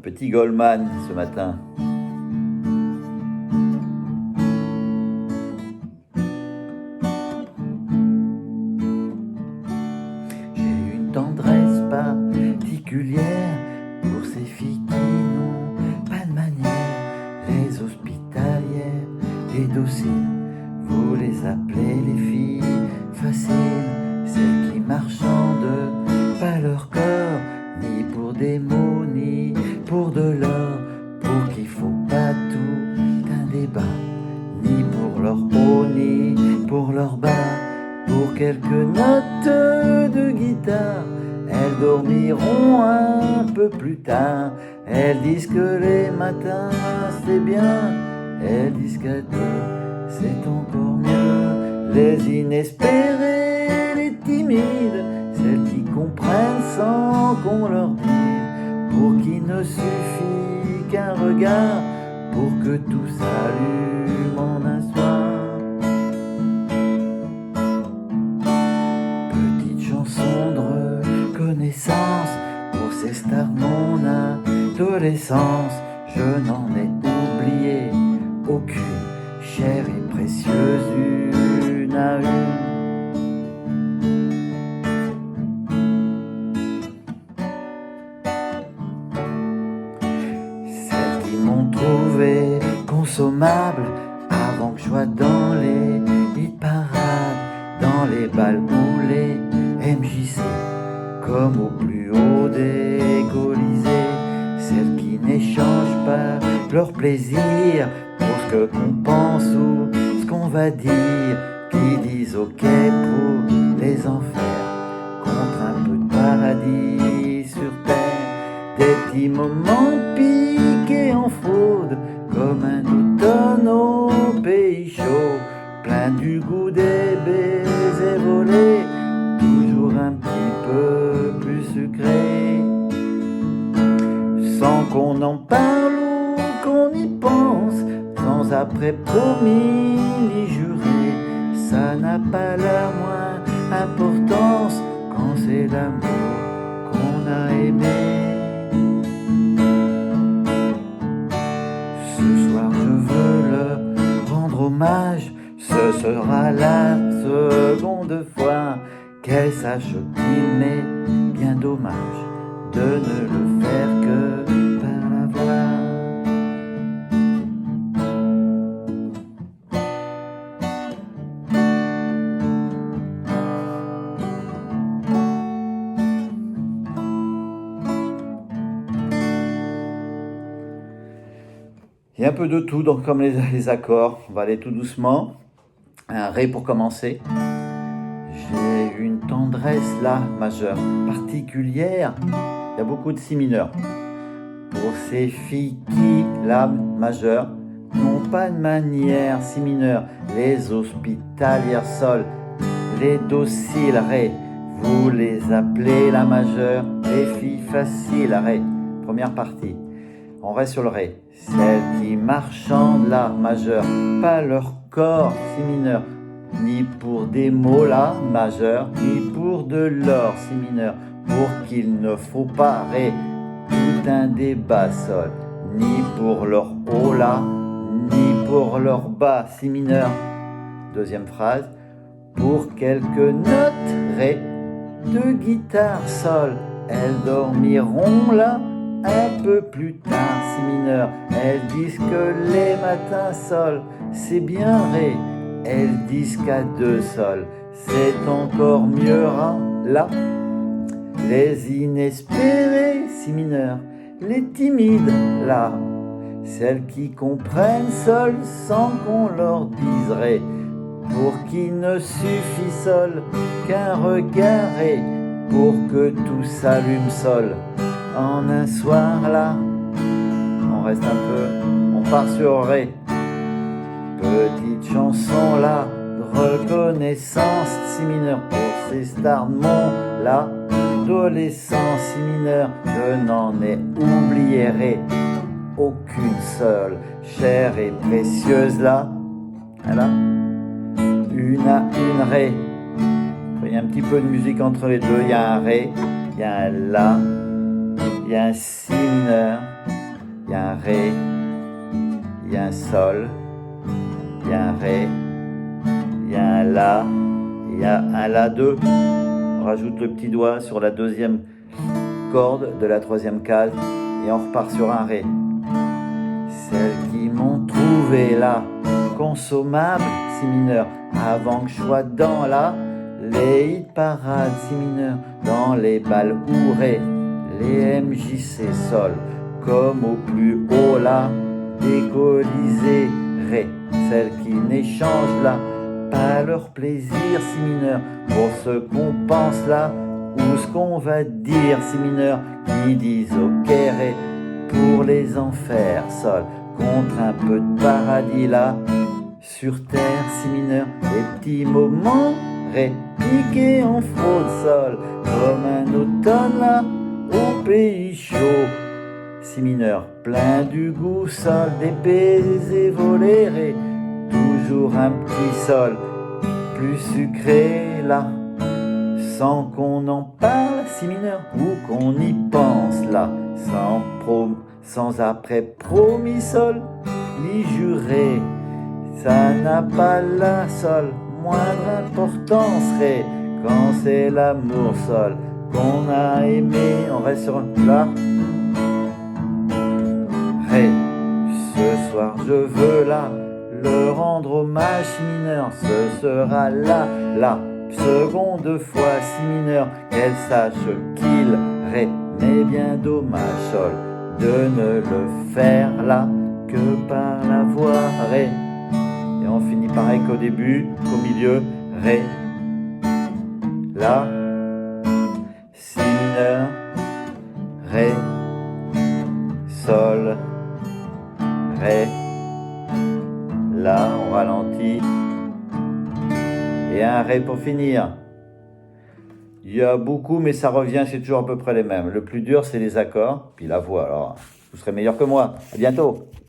petit Goldman ce matin. J'ai une tendresse particulière pour ces filles qui n'ont pas de manière, les hospitalières, les dociles, vous les appelez les filles faciles, celles qui marchandent pas leur corps, ni pour des mots, ni pour de l'or, pour qu'il faut pas tout un débat, ni pour leur haut, ni pour leur bas, pour quelques notes de guitare. Elles dormiront un peu plus tard. Elles disent que les matins c'est bien, elles disent qu'à deux c'est encore mieux. Les inespérées, les timides, celles qui comprennent sans qu'on leur dise, pour qui ne suffit qu'un regard pour que tout s'allume en un soir. Petite chanson de reconnaissance pour ces stars de mon adolescence, je n'en ai oublié aucune, chère et précieuse une à une. Celles qui m'ont trouvé consommable avant que je sois dans les hit parades, dans les balles ou les MJC, comme au plus haut des Colisées. Celles qui n'échangent pas leur plaisir pour ce que qu'on pense ou ce qu'on va dire, qui disent ok pour les enfers, contre un peu de paradis sur terre, des petits moments piqués en fraude, comme un automne au pays chaud, plein du goût des baisers volés, toujours un petit peu plus sucré, sans qu'on en parle ou qu'on y pense, sans après promis ni juré. Ça n'a pas la moindre importance quand c'est l'amour qu'on a aimé. Ce soir je veux leur rendre hommage, ce sera la seconde fois qu'elle sache qu'il m'est bien dommage de ne le faire que par la voix. Il y a un peu de tout, donc comme les accords, on va aller tout doucement. Un ré pour commencer. J'ai une tendresse là, majeure, particulière. Il y a beaucoup de si mineurs. Pour ces filles qui, la majeure, n'ont pas de manière, si mineur. Les hospitalières sol, les dociles ré. Vous les appelez la majeure, les filles faciles ré. Première partie. On reste sur le ré. Celles qui marchandent la majeure, pas leur corps si mineur, ni pour des mots la majeure, ni pour de l'or si mineur, pour qu'il ne faut pas ré, tout un débat sol, ni pour leur haut la, ni pour leur bas si mineur. Deuxième phrase, pour quelques notes ré, de guitare sol, elles dormiront là un peu plus tard si mineur. Elles disent que les matins sol, c'est bien ré. Elles disent qu'à deux sol, c'est encore mieux là. Les inespérés si mineurs, les timides là, celles qui comprennent sol sans qu'on leur dise ré, pour qui ne suffit sol qu'un regard ré, pour que tout s'allume sol en un soir là. On reste un peu, on part sur ré. Petite chanson là, de reconnaissance si mineur pour ces stars de mon là, adolescence si mineur, je n'en ai oublié ré, aucune seule, chère et précieuse là, voilà, une à une ré. Il y a un petit peu de musique entre les deux, il y a un ré, il y a un la, il y a un si mineur, il y a un ré, il y a un sol, il y a un ré, il y a un la, il y a un la 2. On rajoute le petit doigt sur la deuxième corde de la troisième case et on repart sur un ré. Celles qui m'ont trouvé là, consommable, si mineur, avant que je sois dans la, les hit parades, si mineur, dans les balles ou ré, les MJC sol, comme au plus haut là, décolisé ré, celles qui n'échangent là, pas leur plaisir, si mineur, pour ce qu'on pense là, ou ce qu'on va dire, si mineur, qui disent ok ré, pour les enfers sol, contre un peu de paradis là, sur terre, si mineur, des petits moments ré, piqués en fraude sol, comme un automne là, au pays chaud, si mineur, plein du goût sol, des baisers volés ré, toujours un petit sol, plus sucré là, sans qu'on en parle, si mineur, ou qu'on y pense là, sans après promis sol, ni juré, ça n'a pas la sol, moindre importance ré, quand c'est l'amour sol, qu'on a aimé, on reste sur là, ré, ce soir je veux là, le rendre hommage si mineur, ce sera là, la seconde fois si mineur, qu'elle sache qu'il ré, mais bien dommage sol, de ne le faire là, que par la voix ré, et on finit pareil qu'au début, qu'au milieu, ré, la, si mineur, ré, sol, ré, la, on ralentit, et un ré pour finir. Il y a beaucoup, mais ça revient, c'est toujours à peu près les mêmes. Le plus dur, c'est les accords, puis la voix. Alors, vous serez meilleur que moi. À bientôt.